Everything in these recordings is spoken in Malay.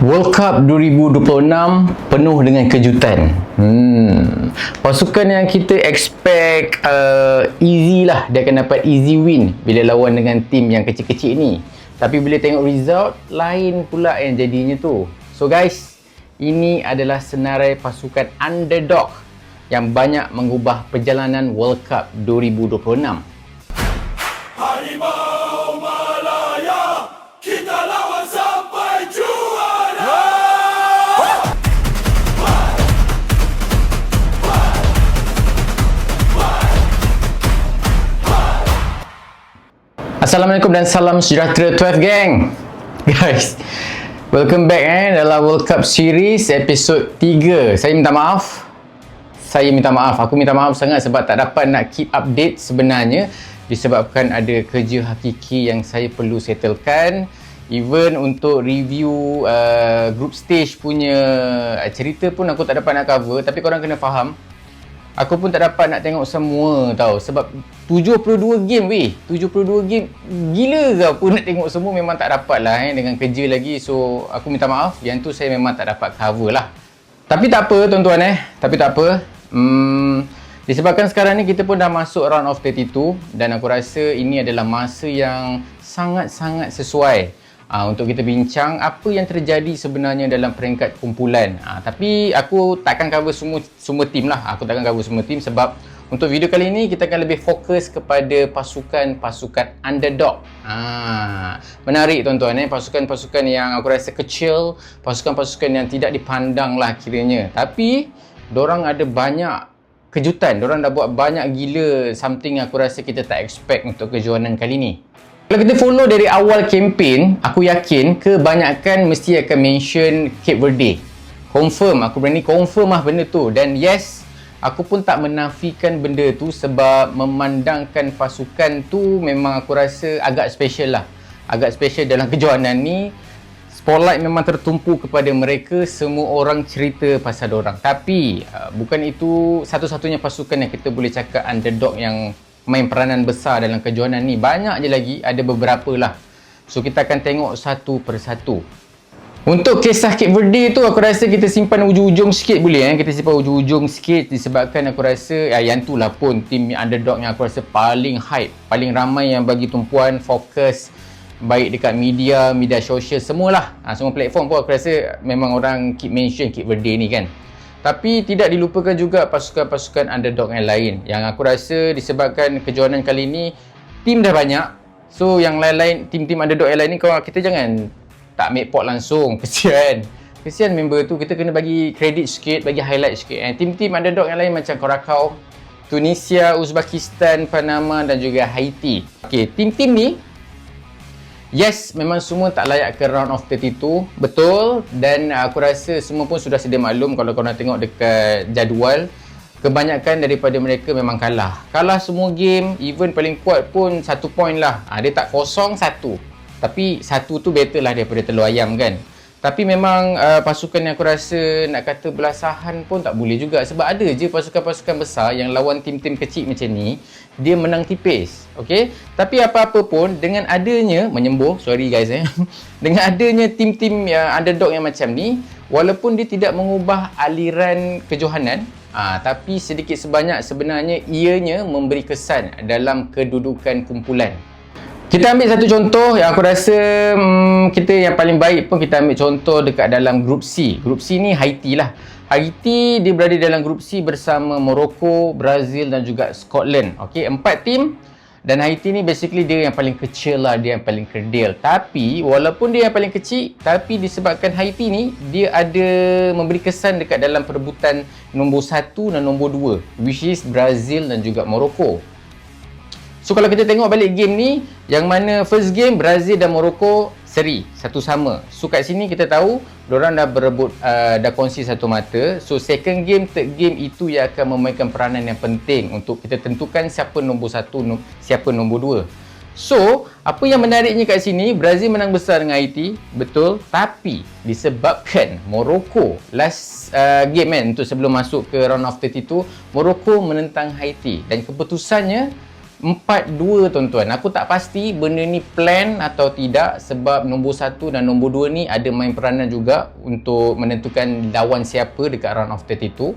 World Cup 2026 penuh dengan kejutan. Pasukan yang kita expect easy lah, dia akan dapat easy win bila lawan dengan tim yang kecil-kecil ni. Tapi bila tengok result, lain pula yang jadinya tu. So guys, ini adalah senarai pasukan underdog yang banyak mengubah perjalanan World Cup 2026. Harimau Malaya, kita lawan sampai juara. Assalamualaikum dan salam sejahtera 12 gang. Guys, welcome back dalam World Cup Series episod 3. Saya minta maaf. Aku minta maaf sangat sebab tak dapat nak keep update sebenarnya, disebabkan ada kerja hakiki yang saya perlu settlekan. Even untuk review group stage punya cerita pun aku tak dapat nak cover. Tapi korang kena faham, aku pun tak dapat nak tengok semua tau. Sebab 72 game weh, 72 game, gila ke apa nak tengok semua. Memang tak dapat lah dengan kerja lagi. So aku minta maaf, yang tu saya memang tak dapat cover lah. Tapi tak apa tuan-tuan tapi tak apa. Disebabkan sekarang ni kita pun dah masuk round of 32, dan aku rasa ini adalah masa yang sangat-sangat sesuai untuk kita bincang apa yang terjadi sebenarnya dalam peringkat kumpulan. Tapi aku takkan cover semua tim lah. Aku takkan cover semua tim sebab untuk video kali ini kita akan lebih fokus kepada pasukan-pasukan underdog. Menarik tuan-tuan pasukan-pasukan yang aku rasa kecil, pasukan-pasukan yang tidak dipandang lah kiranya. Tapi dorang ada banyak kejutan, dorang dah buat banyak gila something yang aku rasa kita tak expect untuk kejohanan kali ni. Kalau kita follow dari awal kempen, aku yakin kebanyakan mesti akan mention Cape Verde. Confirm, aku berani confirm lah benda tu. Dan yes, aku pun tak menafikan benda tu sebab memandangkan pasukan tu memang aku rasa agak special lah. Agak special dalam kejohanan ni. Spotlight memang tertumpu kepada mereka, semua orang cerita pasal dorang. Tapi bukan itu satu-satunya pasukan yang kita boleh cakap underdog yang main peranan besar dalam kejohanan ni. Banyak je lagi, ada beberapa lah. So kita akan tengok satu persatu. Untuk kisah Cape Verde tu aku rasa kita simpan ujung-ujung sikit boleh Kita simpan ujung-ujung sikit disebabkan aku rasa yang tu lah pun tim underdog yang aku rasa paling hype, paling ramai yang bagi tumpuan, fokus, baik dekat media sosial, semualah. Semua platform pun aku rasa memang orang keep mention Cape Verde ni kan. Tapi tidak dilupakan juga pasukan-pasukan underdog yang lain, yang aku rasa disebabkan kejohanan kali ni tim dah banyak. So yang lain-lain, tim-tim underdog yang lain ni kita jangan tak make pot langsung. Kesian member tu, kita kena bagi kredit sikit, bagi highlight sikit. Tim-tim underdog yang lain macam Curacao, Tunisia, Uzbekistan, Panama dan juga Haiti. Okay, tim-tim ni yes, memang semua tak layak ke round of 32. Betul. Dan aku rasa semua pun sudah sedia maklum. Kalau korang tengok dekat jadual, kebanyakan daripada mereka memang kalah. Kalah semua game. Even paling kuat pun 1 point lah. Dia tak kosong 1. Tapi 1 tu better lah daripada telur ayam kan. Tapi memang pasukan yang aku rasa nak kata belasahan pun tak boleh juga. Sebab ada je pasukan-pasukan besar yang lawan tim-tim kecil macam ni, dia menang tipis. Okay? Tapi apa-apa pun, dengan adanya, dengan adanya tim-tim underdog yang macam ni, walaupun dia tidak mengubah aliran kejohanan, tapi sedikit sebanyak sebenarnya ianya memberi kesan dalam kedudukan kumpulan. Kita ambil satu contoh yang aku rasa kita yang paling baik pun kita ambil contoh dekat dalam grup C. Grup C ni Haiti lah. Haiti dia berada dalam grup C bersama Morocco, Brazil dan juga Scotland. Okay, 4 tim. Dan Haiti ni basically dia yang paling kecil lah, dia yang paling kerdil. Tapi walaupun dia yang paling kecil, tapi disebabkan Haiti ni dia ada memberi kesan dekat dalam perebutan nombor 1 dan nombor 2, which is Brazil dan juga Morocco. So kalau kita tengok balik game ni, yang mana first game Brazil dan Morocco seri, satu sama. So kat sini kita tahu diorang dah berebut, dah kongsi satu mata. So second game, third game itu yang akan memainkan peranan yang penting untuk kita tentukan siapa nombor 1, siapa nombor 2. So apa yang menariknya kat sini, Brazil menang besar dengan Haiti, betul. Tapi disebabkan Morocco last game untuk sebelum masuk ke round of 32, Morocco menentang Haiti dan keputusannya 4-2 tuan-tuan. Aku tak pasti benda ni plan atau tidak sebab nombor 1 dan nombor 2 ni ada main peranan juga untuk menentukan lawan siapa dekat round of 32.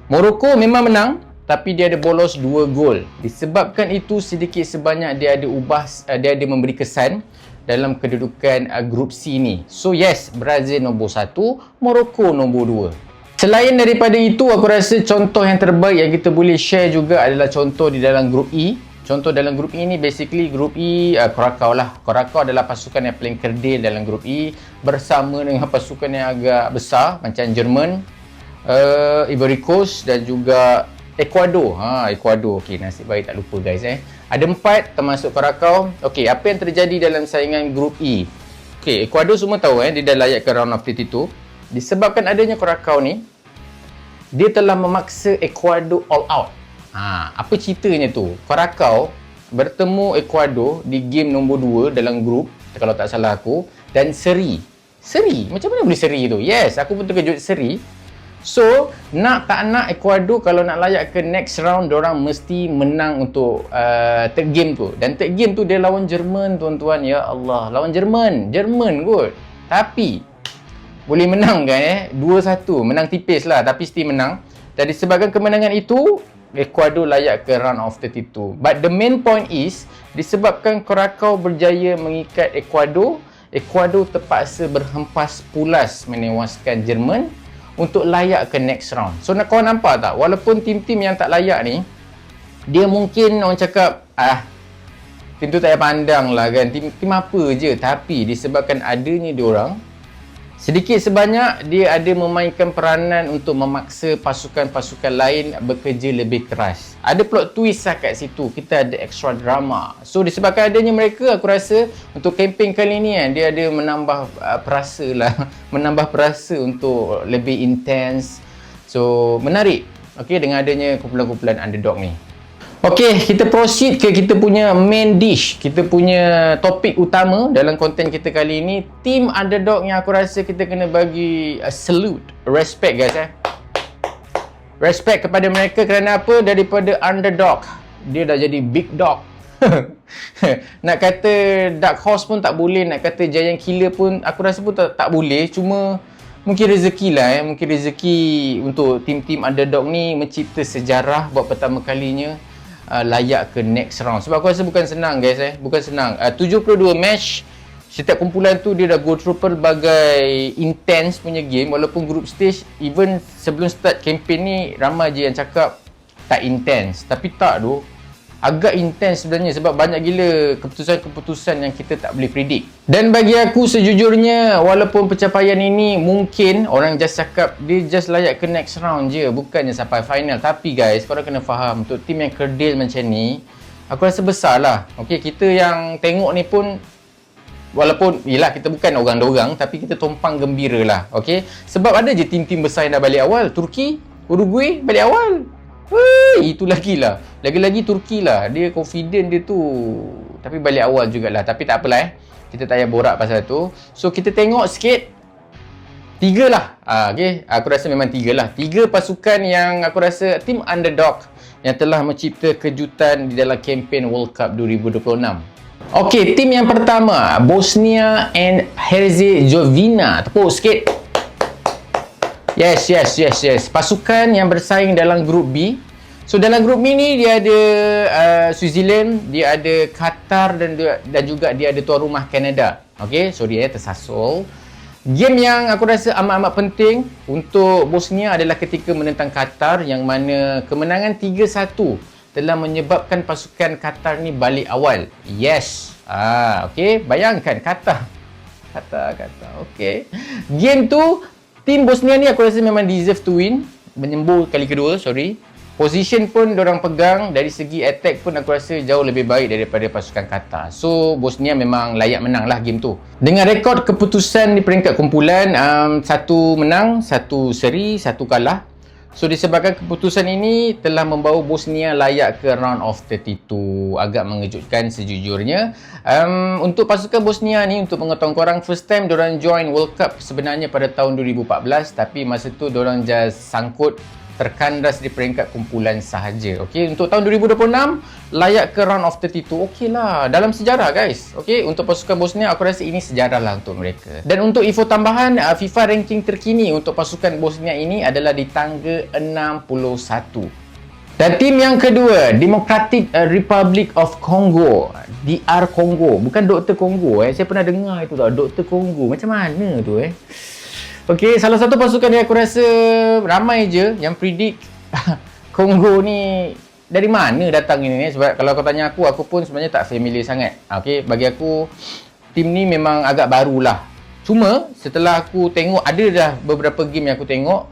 Morocco memang menang tapi dia ada bolos 2 gol. Disebabkan itu sedikit sebanyak dia ada memberi kesan dalam kedudukan grup C ni. So yes, Brazil nombor 1, Morocco nombor 2. Selain daripada itu, aku rasa contoh yang terbaik yang kita boleh share juga adalah contoh di dalam grup E. Contoh dalam grup E ni basically grup E Curacao lah. Curacao adalah pasukan yang paling kerdil dalam grup E bersama dengan pasukan yang agak besar macam Jerman, Ivory Coast dan juga Ecuador. Ecuador. Okey, nasib baik tak lupa guys Ada 4 termasuk Curacao. Okey, apa yang terjadi dalam saingan grup E? Okey, Ecuador semua tahu dia dah layak ke round of 32. Disebabkan adanya Curacao ni, dia telah memaksa Ecuador all out. Apa ceritanya tu? Curacao bertemu Ecuador di game nombor 2 dalam grup, kalau tak salah aku, dan seri. Macam mana boleh seri tu? Yes, aku pun terkejut seri. So, nak tak nak Ecuador kalau nak layak ke next round, diorang mesti menang untuk third game tu. Dan third game tu dia lawan Jerman tuan-tuan. Ya Allah, lawan Jerman kot. Tapi boleh menang kan 2-1, menang tipis lah tapi still menang. Dan disebabkan kemenangan itu, Ecuador layak ke round of 32. But the main point is, disebabkan Curacao berjaya mengikat Ecuador terpaksa berhempas pulas menewaskan Jerman untuk layak ke next round. So korang nampak tak? Walaupun tim-tim yang tak layak ni, dia mungkin orang cakap, tim tu tak payah pandang lah kan, tim apa je. Tapi disebabkan adanya diorang, sedikit sebanyak dia ada memainkan peranan untuk memaksa pasukan-pasukan lain bekerja lebih keras. Ada plot twist lah kat situ. Kita ada extra drama. So disebabkan adanya mereka, aku rasa untuk kempen kali ni dia ada menambah menambah perasa untuk lebih intens. So menarik. Okay, dengan adanya kumpulan-kumpulan underdog ni. Okay, kita proceed ke kita punya main dish. Kita punya topik utama dalam konten kita kali ini. Team underdog yang aku rasa kita kena bagi salute, respect guys Respect kepada mereka kerana apa? Daripada underdog, dia dah jadi big dog. Nak kata dark horse pun tak boleh, nak kata giant killer pun aku rasa pun tak boleh. Cuma mungkin rezeki lah mungkin rezeki untuk tim-tim underdog ni mencipta sejarah buat pertama kalinya layak ke next round. Sebab aku rasa bukan senang guys bukan senang. 72 match, setiap kumpulan tu dia dah go through pelbagai intense punya game. Walaupun group stage, even sebelum start campaign ni ramai je yang cakap tak intense, tapi tak tu, agak intense sebenarnya sebab banyak gila keputusan-keputusan yang kita tak boleh predict. Dan bagi aku sejujurnya, walaupun pencapaian ini mungkin orang just cakap dia just layak ke next round je, bukannya sampai final. Tapi guys, korang kena faham, untuk tim yang kerdil macam ni, aku rasa besar lah. Okay, kita yang tengok ni pun, walaupun yelah kita bukan orang-orang, tapi kita tumpang gembira lah. Okay, sebab ada je tim-tim besar yang dah balik awal. Turki, Uruguay balik awal. Itu lagi-lagi Turki lah, dia confident dia tu, tapi balik awal jugalah. Tapi tak apalah kita tak payah borak pasal tu. So kita tengok sikit 3 lah. Okay, aku rasa memang 3 lah. 3 pasukan yang aku rasa tim underdog yang telah mencipta kejutan di dalam kempen World Cup 2026. Okay, tim yang pertama, Bosnia and Herzegovina. Tepuk sikit. Yes. Pasukan yang bersaing dalam grup B. So dalam grup B ni dia ada Switzerland, dia ada Qatar dan juga dia ada tuan rumah Canada. Okay, sorry tersasul. Game yang aku rasa amat-amat penting untuk Bosnia adalah ketika menentang Qatar, yang mana kemenangan 3-1 telah menyebabkan pasukan Qatar ni balik awal. Yes. Okay, bayangkan Qatar. Okay. Game tu tim Bosnia ni aku rasa memang deserve to win. Menyembur kali kedua, Position pun diorang pegang, dari segi attack pun aku rasa jauh lebih baik daripada pasukan Qatar. So Bosnia memang layak menang lah game tu. Dengan rekod keputusan di peringkat kumpulan, 1 menang, 1 seri, 1 kalah. So disebabkan keputusan ini telah membawa Bosnia layak ke round of 32. Agak mengejutkan sejujurnya. Untuk pasukan Bosnia ni, untuk pengetahuan korang, first time diorang join World Cup sebenarnya pada tahun 2014. Tapi masa tu diorang just sangkut terkandas di peringkat kumpulan sahaja. Okey, untuk tahun 2026 layak ke round of 32. Okey lah, dalam sejarah guys. Okey, untuk pasukan Bosnia aku rasa ini sejarah lah untuk mereka. Dan untuk info tambahan, FIFA ranking terkini untuk pasukan Bosnia ini adalah di tangga 61. Dan tim yang kedua, Democratic Republic of Congo, DR Congo, bukan Dr. Congo Saya pernah dengar itu tau, Dr. Congo. Macam mana tu Okey, salah satu pasukan yang aku rasa ramai je yang predict Congo ni dari mana datang ini sebab kalau kau tanya aku pun sebenarnya tak familiar sangat. Okey, bagi aku tim ni memang agak barulah. Cuma setelah aku tengok ada dah beberapa game yang aku tengok,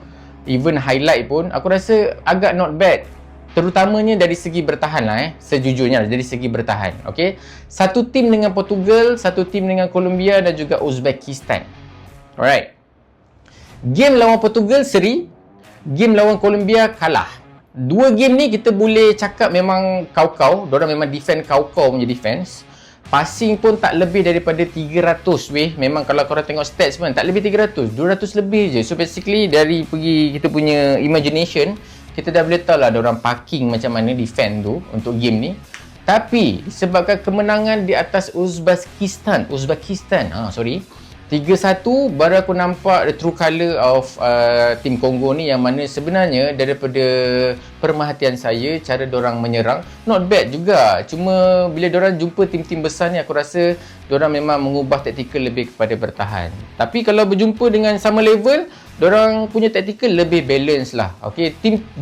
even highlight pun aku rasa agak not bad. Terutamanya dari segi bertahan lah sejujurnya dari segi bertahan. Okey. Satu tim dengan Portugal, satu tim dengan Colombia dan juga Uzbekistan. Alright. Game lawan Portugal seri, game lawan Colombia kalah. Dua game ni kita boleh cakap memang kau-kau, diorang memang defend kau-kau punya defense. Passing pun tak lebih daripada 300 Memang kalau korang tengok stats pun tak lebih 300, 200 lebih je. So basically dari pergi kita punya imagination, kita dah boleh tahu lah diorang parking macam mana defend tu untuk game ni. Tapi disebabkan kemenangan di atas Uzbekistan 3-1, baru aku nampak the true colour of tim Congo ni, yang mana sebenarnya daripada pemerhatian saya cara diorang menyerang not bad juga. Cuma bila diorang jumpa tim-tim besar ni, aku rasa diorang memang mengubah taktikal lebih kepada bertahan. Tapi kalau berjumpa dengan sama level, diorang punya taktikal lebih balance lah. Okay,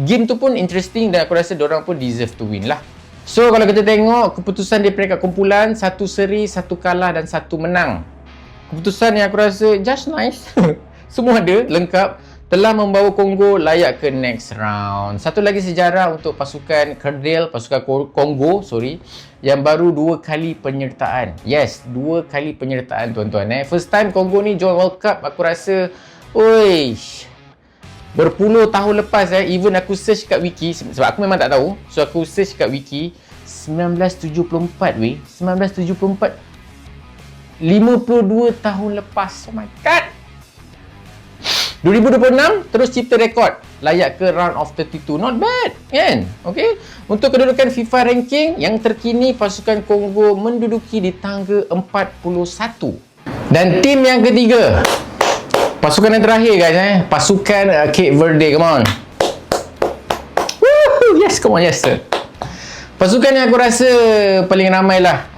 game tu pun interesting dan aku rasa diorang pun deserve to win lah. So kalau kita tengok keputusan di peringkat kumpulan, 1 seri, 1 kalah dan 1 menang. Keputusan yang aku rasa just nice. Semua ada, lengkap. Telah membawa Congo layak ke next round. Satu lagi sejarah untuk pasukan Kerdil, pasukan Congo, yang baru 2 kali penyertaan. Yes, 2 kali penyertaan tuan-tuan. First time Congo ni join World Cup, aku rasa berpuluh tahun lepas. Even aku search kat wiki, sebab aku memang tak tahu. So aku search kat wiki 1974 1974, 52 tahun lepas. Oh my god. 2026 terus cipta rekod layak ke round of 32. Not bad kan? Okay. Untuk kedudukan FIFA ranking yang terkini, pasukan Congo menduduki di tangga 41. Dan tim yang ketiga, pasukan yang terakhir guys, pasukan Cape Verde. Come on. Woohoo! Yes, come on, yes sir. Pasukan yang aku rasa paling ramai lah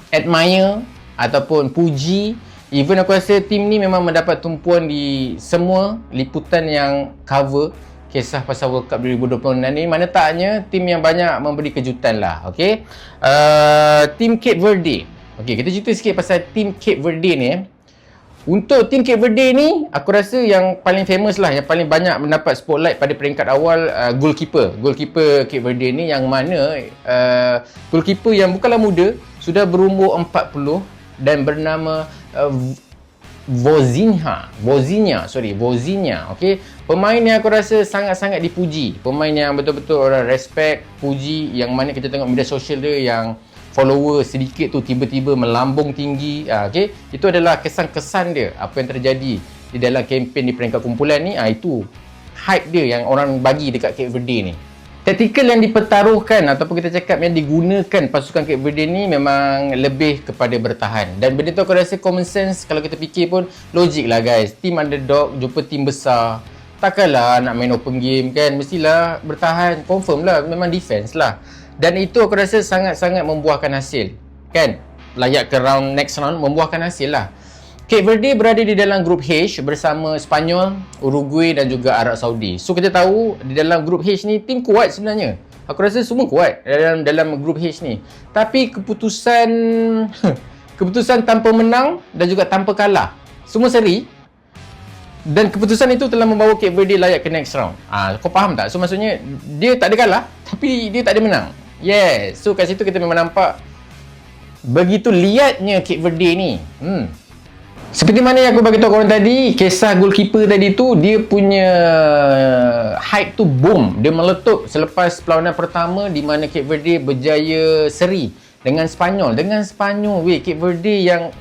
admire ataupun puji. Even aku rasa tim ni memang mendapat tumpuan di semua liputan yang cover kisah pasal World Cup 2026 ni. Mana taknya tim yang banyak memberi kejutan lah. Okay, tim Cape Verde. Okay, kita cerita sikit pasal tim Cape Verde ni. Untuk tim Cape Verde ni, aku rasa yang paling famous lah, yang paling banyak mendapat spotlight pada peringkat awal, goalkeeper Cape Verde ni, yang mana goalkeeper yang bukanlah muda, sudah berumur 40 dan bernama Vozinha. Okey, pemain yang aku rasa sangat-sangat dipuji, pemain yang betul-betul orang respect, puji, yang mana kita tengok media sosial dia yang follower sedikit tu tiba-tiba melambung tinggi. Okey, itu adalah kesan-kesan dia apa yang terjadi di dalam kempen di peringkat kumpulan ni. Itu hype dia yang orang bagi dekat Cape Verde ni. Taktikal yang dipertaruhkan ataupun kita cakap yang digunakan pasukan Cape Verde ni memang lebih kepada bertahan. Dan benda tu aku rasa common sense, kalau kita fikir pun logik lah guys. Tim underdog jumpa tim besar, takkanlah nak main open game kan, mestilah bertahan, confirm lah, memang defense lah. Dan itu aku rasa sangat-sangat membuahkan hasil kan, layak ke round next round, membuahkan hasil lah. Cape Verde berada di dalam grup H bersama Sepanyol, Uruguay dan juga Arab Saudi. So kita tahu di dalam grup H ni tim kuat sebenarnya. Aku rasa semua kuat dalam grup H ni. Tapi keputusan tanpa menang dan juga tanpa kalah, semua seri. Dan keputusan itu telah membawa Cape Verde layak ke next round. Kau faham tak? So maksudnya dia tak ada kalah tapi dia tak ada menang. Yes. So kat situ kita memang nampak begitu liatnya Cape Verde ni. Seperti mana yang aku bagi tahu korang tadi, kisah goalkeeper tadi tu, dia punya hype tu boom. Dia meletup selepas perlawanan pertama di mana Cape Verde berjaya seri dengan Spanyol. Cape Verde yang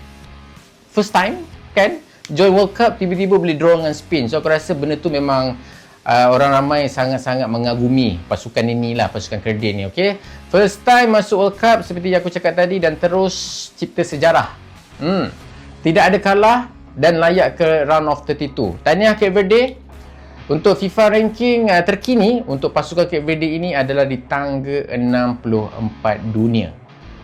first time kan join World Cup, tiba-tiba boleh draw dengan Spain. So aku rasa benda tu memang orang ramai sangat-sangat mengagumi pasukan inilah, pasukan Kerdil ni. Okay, first time masuk World Cup seperti yang aku cakap tadi dan terus cipta sejarah. Tidak ada kalah dan layak ke round of 32. Tahniah Cape Verde. Untuk FIFA ranking terkini untuk pasukan Cape Verde ini adalah di tangga 64 dunia.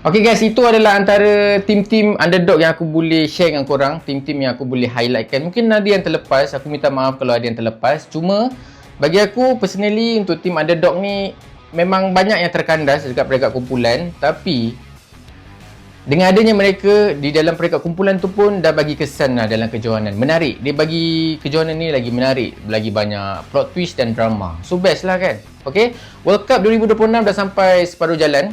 Okay guys, itu adalah antara tim-tim underdog yang aku boleh share dengan korang, tim-tim yang aku boleh highlightkan. Mungkin ada yang terlepas, aku minta maaf kalau ada yang terlepas. Cuma bagi aku personally untuk tim underdog ni memang banyak yang terkandas dekat peringkat kumpulan, tapi dengan adanya mereka di dalam peringkat kumpulan tu pun dah bagi kesan lah dalam kejohanan. Menarik. Dia bagi kejohanan ni lagi menarik. Lagi banyak plot twist dan drama. So best lah kan. Okay. World Cup 2026 dah sampai separuh jalan.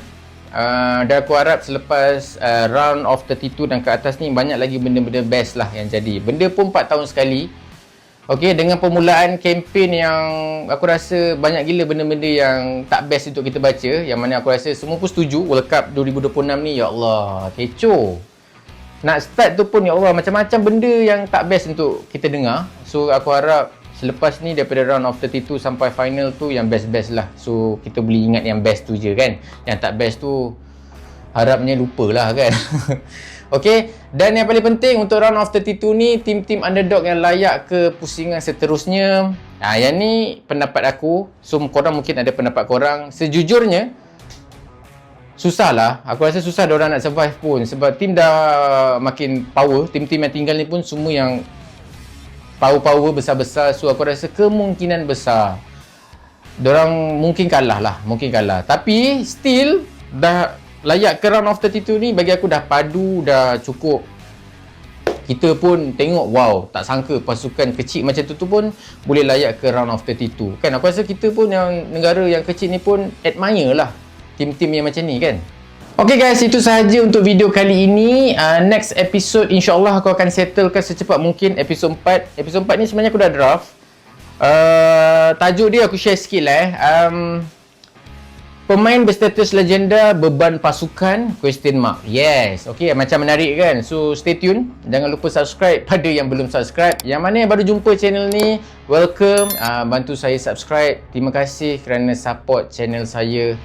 Dan aku harap selepas round of 32 dan ke atas ni banyak lagi benda-benda best lah yang jadi. Benda pun 4 tahun sekali. Okay, dengan permulaan kempen yang aku rasa banyak gila benda-benda yang tak best untuk kita baca, yang mana aku rasa semua pun setuju. World Cup 2026 ni, ya Allah, kecoh. Nak start tu pun, ya Allah, macam-macam benda yang tak best untuk kita dengar. So aku harap selepas ni daripada round of 32 sampai final tu yang best-best lah. So kita boleh ingat yang best tu je kan. Yang tak best tu harapnya lupalah kan. Okay, dan yang paling penting untuk round of 32 ni, tim-tim underdog yang layak ke pusingan seterusnya. Yang ni pendapat aku. So korang mungkin ada pendapat korang. Sejujurnya susah lah. Aku rasa susah diorang nak survive pun, sebab tim dah makin power. Tim-tim yang tinggal ni pun semua yang power-power besar-besar. So aku rasa kemungkinan besar diorang mungkin kalah lah. Mungkin kalah. Tapi still dah layak ke round of 32 ni bagi aku dah padu, dah cukup. Kita pun tengok, wow, tak sangka pasukan kecil macam tu pun boleh layak ke round of 32. Kan aku rasa kita pun yang negara yang kecil ni pun admire lah tim-tim yang macam ni kan. Okay guys, itu sahaja untuk video kali ini. Next episode insyaAllah aku akan settlekan secepat mungkin episode 4. Episode 4 ni sebenarnya aku dah draft. Tajuk dia aku share sikit lah pemain berstatus legenda, beban pasukan, ? Yes, okay, macam menarik kan. So stay tune. Jangan lupa subscribe pada yang belum subscribe. Yang mana yang baru jumpa channel ni, welcome. Bantu saya subscribe. Terima kasih kerana support channel saya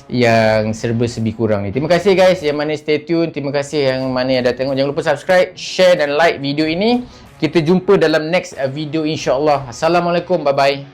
yang serba sebi kurang ni. Terima kasih guys yang mana stay tune. Terima kasih yang mana yang dah tengok. Jangan lupa subscribe, share dan like video ini. Kita jumpa dalam next video insyaAllah. Assalamualaikum, bye bye.